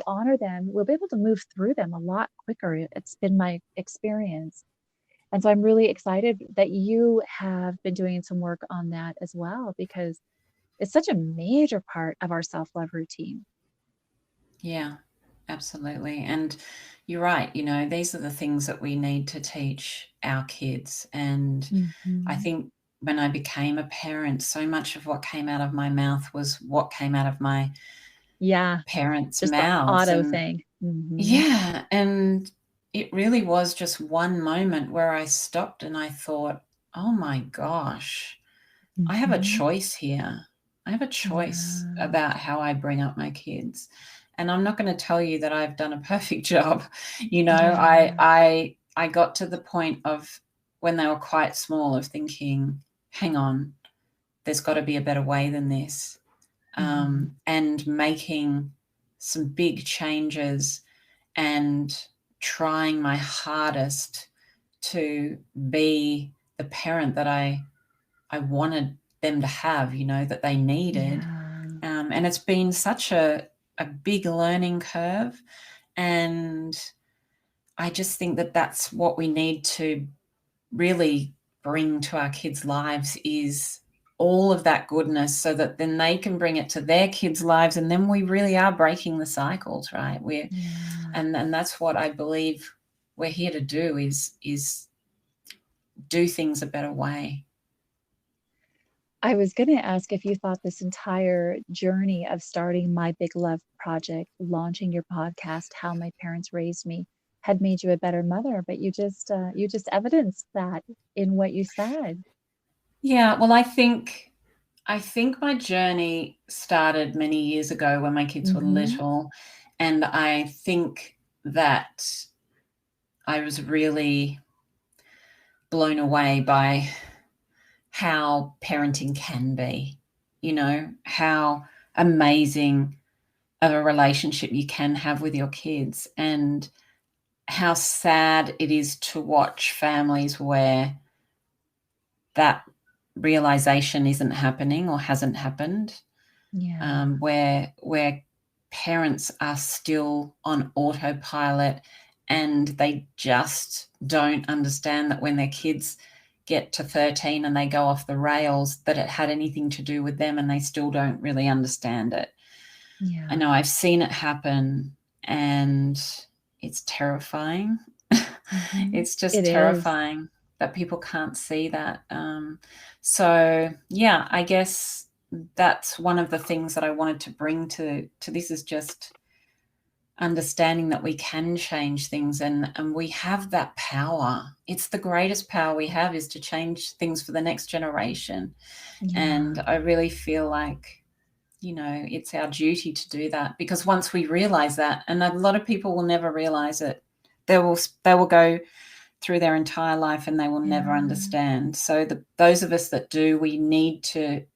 honor them, we'll be able to move through them a lot quicker. It's been my experience. And so I'm really excited that you have been doing some work on that as well, because it's such a major part of our self-love routine. Yeah, absolutely. And you're right, these are the things that we need to teach our kids. And I Hmm. think when I became a parent, so much of what came out of my mouth was what came out of my Yeah, parents' just the mouths. auto And thing. Hmm. yeah, and it really was just one moment where I stopped and I thought, oh my gosh, I have a Hmm. choice here. I have a choice Yeah. about how I bring up my kids. And I'm not going to tell you that I've done a perfect job. Yeah. I got to the point of when they were quite small of thinking, hang on, there's got to be a better way than this. Hmm. And making some big changes and trying my hardest to be the parent that I wanted them to have, that they needed. Yeah. And it's been such a big learning curve. And I just think that that's what we need to really bring to our kids' lives is all of that goodness so that then they can bring it to their kids' lives. And then we really are breaking the cycles, right? Yeah. And that's what I believe we're here to do is do things a better way. I was going to ask if you thought this entire journey of starting My Big Love Project, launching your podcast, How My Parents Raised Me, had made you a better mother, but you just evidenced that in what you said. Yeah, well, I think my journey started many years ago when my kids were Hmm. little, and I think that I was really blown away by how parenting can be, how amazing of a relationship you can have with your kids, and how sad it is to watch families where that realization isn't happening or hasn't happened, Yeah. where parents are still on autopilot and they just don't understand that when their kids get to 13 and they go off the rails, that it had anything to do with them, and they still don't really understand it. I Yeah. know I've seen it happen, and it's terrifying. Hmm. It's just It is. terrifying that people can't see that. So yeah, I guess that's one of the things that I wanted to bring to this is just understanding that we can change things, and we have that power. It's the greatest power we have is to change things for the next generation. And Yeah. I really feel like it's our duty to do that, because once we realize that, and a lot of people will never realize it, they will go through their entire life and they will never Yeah. understand. So those of us that do, we need to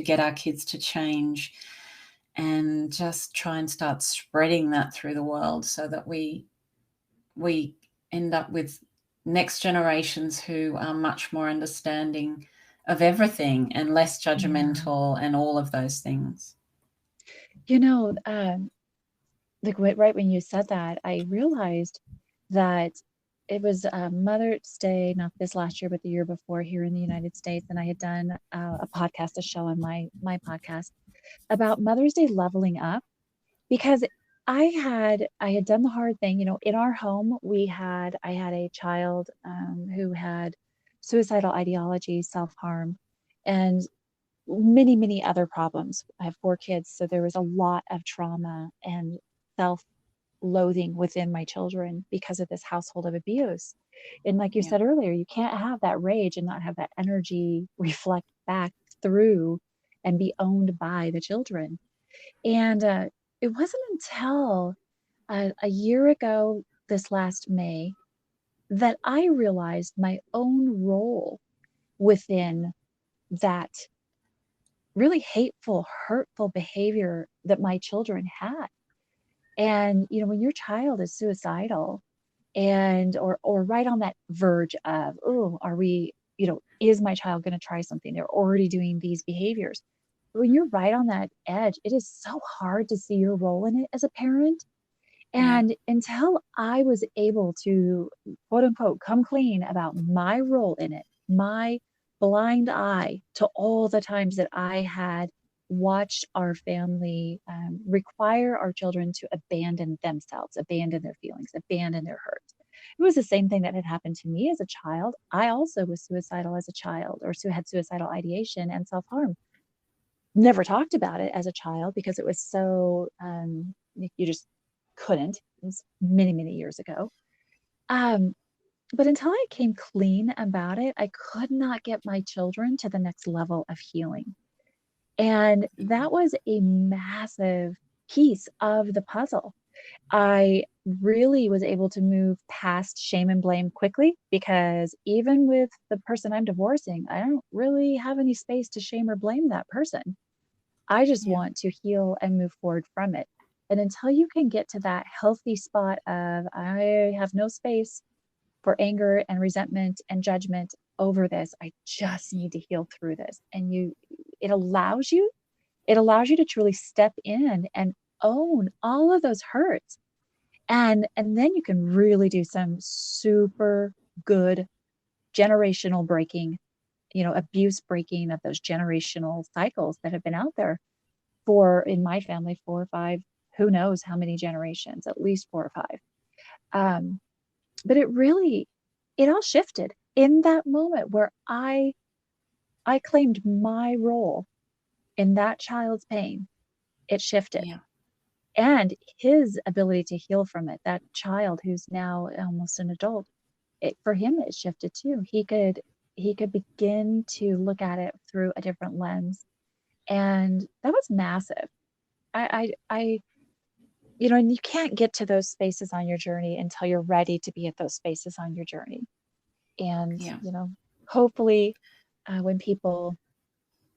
get our kids to change and just try and start spreading that through the world so that we end up with next generations who are much more understanding of everything and less Yeah. judgmental and all of those things. You know, like right when you said that, I realized that it was Mother's Day, not this last year, but the year before here in the United States, and I had done a podcast, a show on my podcast about Mother's Day leveling up, because I had done the hard thing. In our home I had a child who had suicidal ideology, self-harm, and many other problems. I have four kids, so there was a lot of trauma and self-loathing within my children because of this household of abuse. And like you Yeah. said earlier, you can't have that rage and not have that energy reflect back through and be owned by the children. And it wasn't until a year ago, this last May, that I realized my own role within that really hateful, hurtful behavior that my children had. And when your child is suicidal and or right on that verge of, oh, are we, is my child going to try something? They're already doing these behaviors. when you're right on that edge, it is so hard to see your role in it as a parent. Yeah. And until I was able to, quote unquote, come clean about my role in it, my blind eye to all the times that I had watched our family require our children to abandon themselves, abandon their feelings, abandon their hurts. It was the same thing that had happened to me as a child. I also was suicidal as a child, or had suicidal ideation and self harm. Never talked about it as a child because it was so, you just couldn't. It was many, many years ago. Um, but until I came clean about it, I could not get my children to the next level of healing. And that was a massive piece of the puzzle. I really was able to move past shame and blame quickly because even with the person I'm divorcing, I don't really have any space to shame or blame that person. I just Yeah. want to heal and move forward from it. And until you can get to that healthy spot of, I have no space for anger and resentment and judgment over this, I just need to heal through this. And it allows you, to truly step in and own all of those hurts. And then you can really do some super good generational breaking, abuse breaking of those generational cycles that have been out there for, in my family, 4 or 5, who knows how many generations, at least 4 or 5. Um, but it all shifted in that moment where I claimed my role in that child's pain. It shifted. Yeah. And his ability to heal from it, that child who's now almost an adult, for him it shifted too. He could begin to look at it through a different lens. And that was massive. I and you can't get to those spaces on your journey until you're ready to be at those spaces on your journey. And, Yeah. hopefully, when people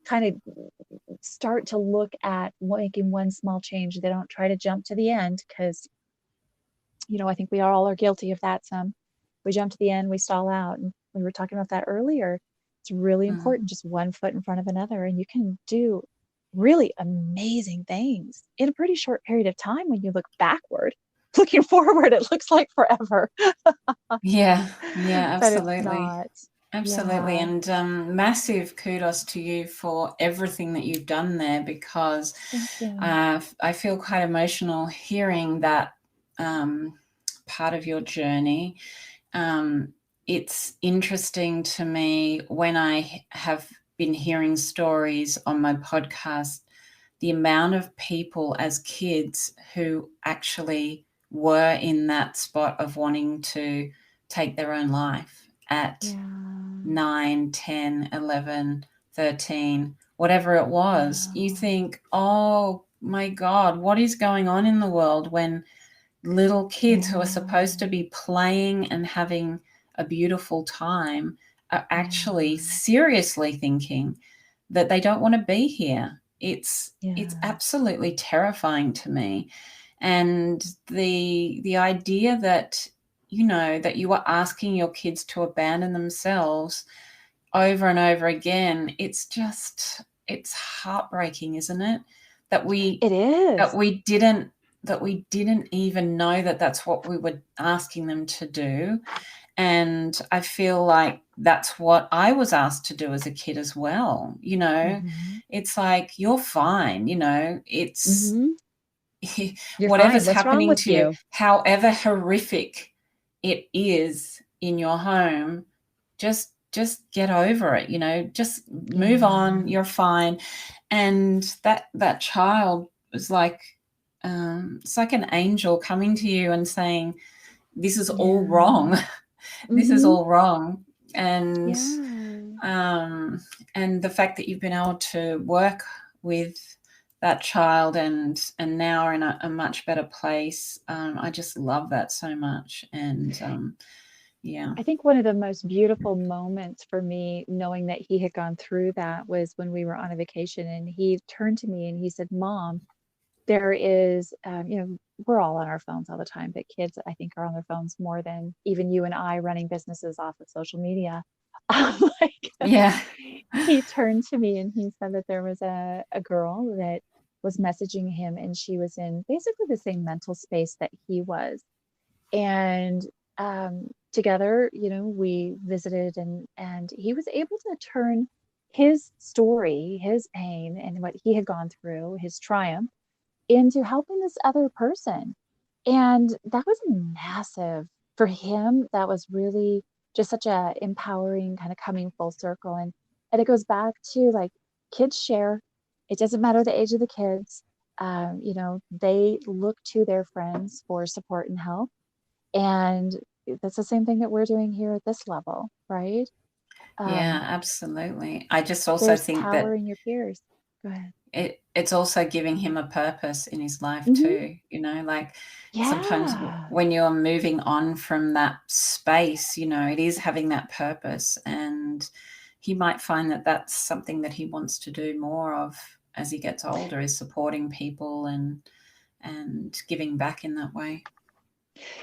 kind of start to look at making one small change, they don't try to jump to the end because, I think we all are guilty of that. We jump to the end, we stall out. And we were talking about that earlier. It's really Mm. important, just one foot in front of another. And you can do really amazing things in a pretty short period of time when you look backward. Looking forward, it looks like forever. Yeah. Yeah. But it's Absolutely. not. Absolutely. Yeah. And massive kudos to you for everything that you've done there, because Thank you. I feel quite emotional hearing that part of your journey. It's interesting to me when I have been hearing stories on my podcast, the amount of people as kids who actually were in that spot of wanting to take their own life at Yeah. 9, 10, 11, 13, whatever it was. You Wow. think, oh my God, what is going on in the world when little kids who are Yeah. supposed to be playing and having a beautiful time are actually Yeah. seriously thinking that they don't want to be here. It's Yeah. absolutely terrifying to me. And the idea that that you are asking your kids to abandon themselves over and over again, it's heartbreaking, isn't it? That we It that is. we didn't that we didn't even know that that's what we were asking them to do. And I feel like that's what I was asked to do as a kid as well. Hmm. It's like, you're fine, it's Hmm. You're fine. whatever's What's wrong happening with to you, you? however horrific it is in your home, just get over it, just move on, Yeah. you're fine. And that child was like, it's like an angel coming to you and saying, this is all Yeah. wrong. This is Hmm. all wrong. And Yeah. um, and the fact that you've been able to work with that child and now are in a much better place, I just love that so much. And yeah. I think one of the most beautiful moments for me, knowing that he had gone through that, was when we were on a vacation and he turned to me and he said, Mom, there is, we're all on our phones all the time, but kids, I think, are on their phones more than even you and I running businesses off of social media. Like, Yeah. he turned to me and he said that there was a girl that was messaging him, and she was in basically the same mental space that he was. And together, we visited, and he was able to turn his story, his pain, and what he had gone through, his triumph, into helping this other person. And that was massive for him. That was really just such a empowering kind of coming full circle. And it goes back to, like, kids share. It doesn't matter the age of the kids. They look to their friends for support and help. And that's the same thing that we're doing here at this level, right? Yeah, Um, absolutely. I just also there's think power that in your peers. Go ahead. it's also giving him a purpose in his life Hmm. too, like sometimes Yeah. when you're moving on from that space, it is having that purpose, and he might find that that's something that he wants to do more of as he gets older, is supporting people and giving back in that way.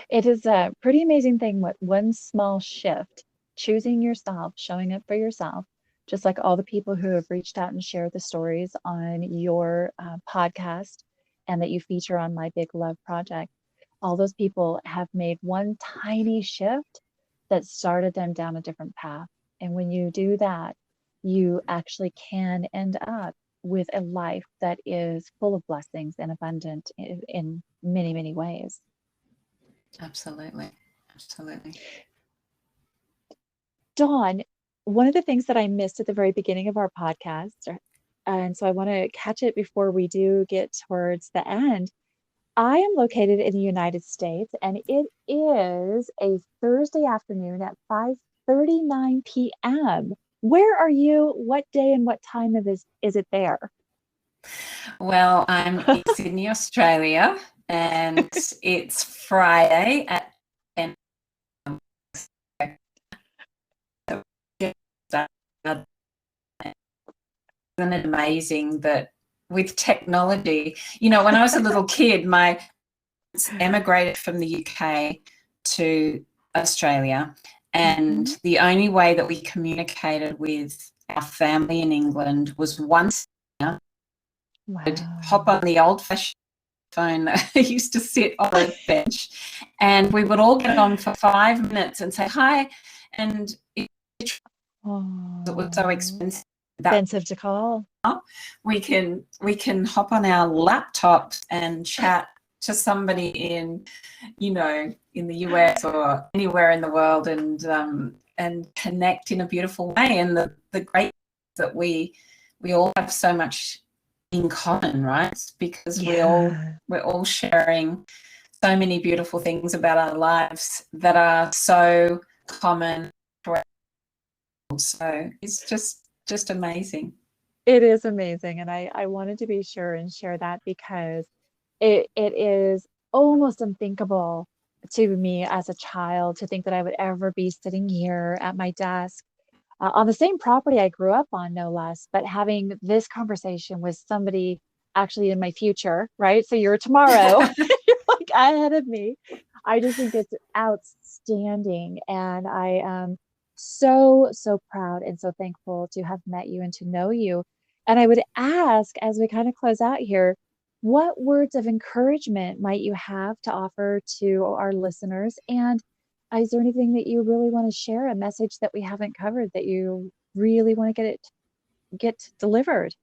It is a pretty amazing thing what one small shift, choosing yourself, showing up for yourself, just like all the people who have reached out and shared the stories on your podcast and that you feature on My Big Love Project. All those people have made one tiny shift that started them down a different path. And when you do that, you actually can end up with a life that is full of blessings and abundant in many, many ways. Absolutely. Absolutely. Dawn, one of the things that I missed at the very beginning of our podcast, and so I want to catch it before we do get towards the end. I am located in the United States, and it is a Thursday afternoon at 5:39 p.m. Where are you? What day and what time is it there? Well, I'm in Sydney, Australia, and it's Friday at 10. Isn't it amazing that with technology, when I was a little kid, my emigrated from the UK to Australia, and Mhm. the only way that we communicated with our family in England was once a year. Hop Wow. on the old-fashioned phone that used to sit on a bench, and we would all get on for 5 minutes and say hi, and it was so Oh, expensive that expensive to call. we can hop on our laptop and chat to somebody in the US or anywhere in the world, and connect in a beautiful way. And the great that we all have so much in common, right? Because Yeah. we're all sharing so many beautiful things about our lives that are so common for us. So it's just amazing. It is amazing. And I wanted to be sure and share that because it is almost unthinkable to me as a child to think that I would ever be sitting here at my desk on the same property I grew up on, no less, but having this conversation with somebody actually in my future, right? So you're tomorrow, you're like ahead of me. I just think it's outstanding. And I am so, so proud and so thankful to have met you and to know you. And I would ask, as we kind of close out here, what words of encouragement might you have to offer to our listeners? And is there anything that you really want to share, a message that we haven't covered that you really want to get delivered?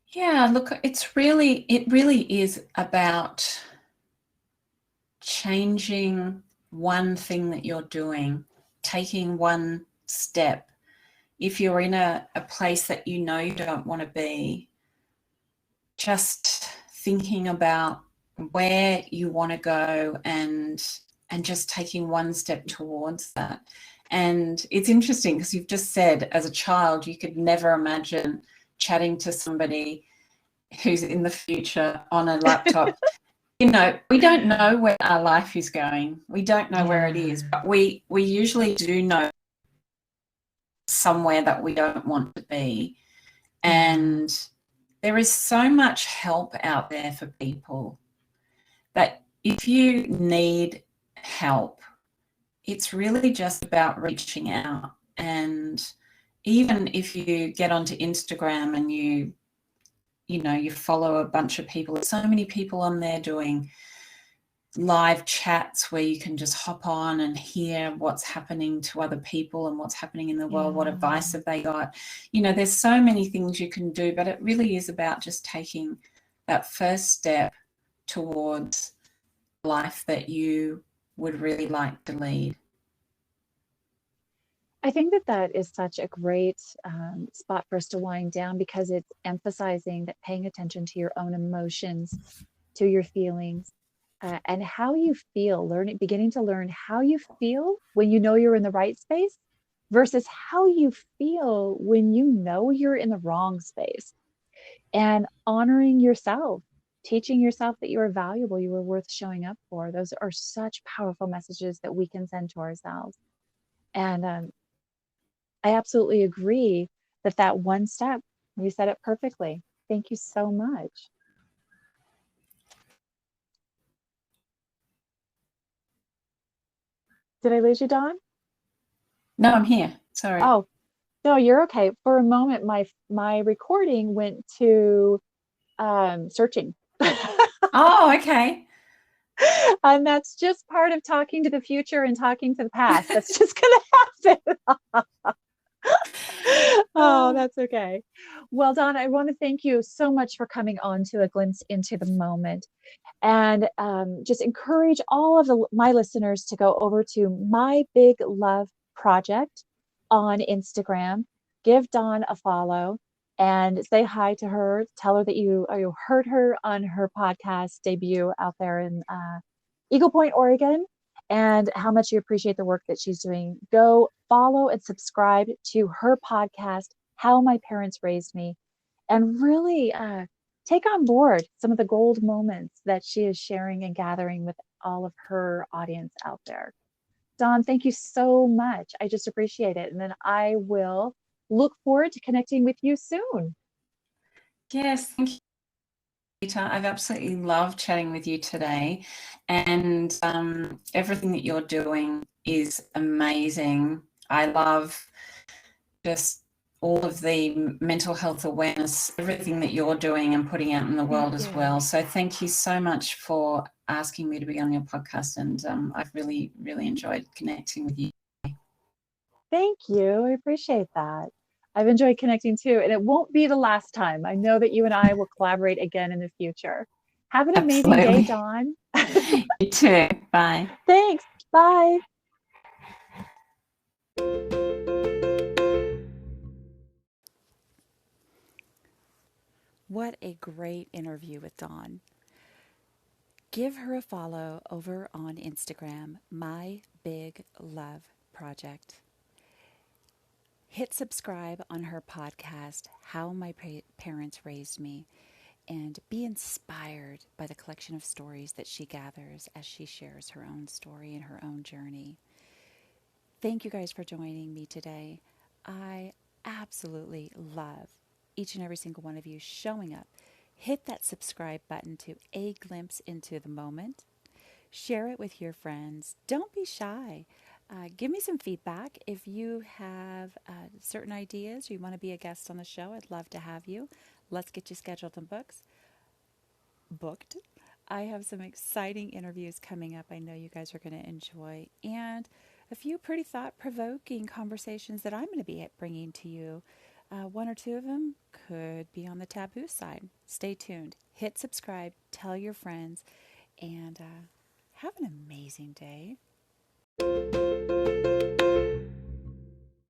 Yeah, look, it really is about changing one thing that you're doing, taking one step. If you're in a place that you don't want to be, just thinking about where you want to go, and just taking one step towards that. And it's interesting because you've just said, as a child, you could never imagine chatting to somebody who's in the future on a laptop. We don't know where our life is going. We don't know where it is, Yeah. but we usually do know somewhere that we don't want to be. Yeah. And there is so much help out there for people that if you need help, it's really just about reaching out. And even if you get onto Instagram and you follow a bunch of people, there's so many people on there doing live chats where you can just hop on and hear what's happening to other people and what's happening in the world, what advice have they got. There's so many things you can do, but it really is about just taking that first step towards life that you would really like to lead. I think that that is such a great spot for us to wind down, because it's emphasizing that paying attention to your own emotions, to your feelings, and how you feel, beginning to learn how you feel when you know you're in the right space versus how you feel when you know you're in the wrong space. And honoring yourself, teaching yourself that you are valuable, you are worth showing up for. Those are such powerful messages that we can send to ourselves. And I absolutely agree that that one step, you said it perfectly. Thank you so much. Did I lose you, Dawn? No, I'm here. Sorry. Oh, no, you're okay. For a moment, my recording went to searching. Oh, okay. And that's just part of talking to the future and talking to the past. That's just going to happen. Oh, that's okay. Well, Dawn, I want to thank you so much for coming on to A Glimpse into the Moment. And just encourage all of my listeners to go over to My Big Love Project on Instagram. Give Dawn a follow and say hi to her. Tell her that you heard her on her podcast debut out there in Eagle Point, Oregon, and how much you appreciate the work that she's doing. Go follow and subscribe to her podcast, How My Parents Raised Me, and really take on board some of the gold moments that she is sharing and gathering with all of her audience out there. Dawn, thank you so much. I just appreciate it. And then I will look forward to connecting with you soon. Yes, thank you, Rita. I've absolutely loved chatting with you today. And everything that you're doing is amazing. I love just all of the mental health awareness, everything that you're doing and putting out in the world as well. So thank you so much for asking me to be on your podcast. And I've really, really enjoyed connecting with you. Thank you. I appreciate that. I've enjoyed connecting too. And it won't be the last time. I know that you and I will collaborate again in the future. Have an amazing day, Dawn. You too. Bye. Thanks. Bye. What a great interview with Dawn. Give her a follow over on Instagram, My Big Love Project. Hit subscribe on her podcast, How My Parents Raised Me, and be inspired by the collection of stories that she gathers as she shares her own story and her own journey. Thank you guys for joining me today. I absolutely love each and every single one of you showing up. Hit that subscribe button to A Glimpse into the Moment. Share it with your friends. Don't be shy. Give me some feedback. If you have certain ideas or you want to be a guest on the show, I'd love to have you. Let's get you scheduled and booked. I have some exciting interviews coming up I know you guys are going to enjoy, and a few pretty thought-provoking conversations that I'm going to be bringing to you. One or two of them could be on the taboo side. Stay tuned. Hit subscribe. Tell your friends. And have an amazing day.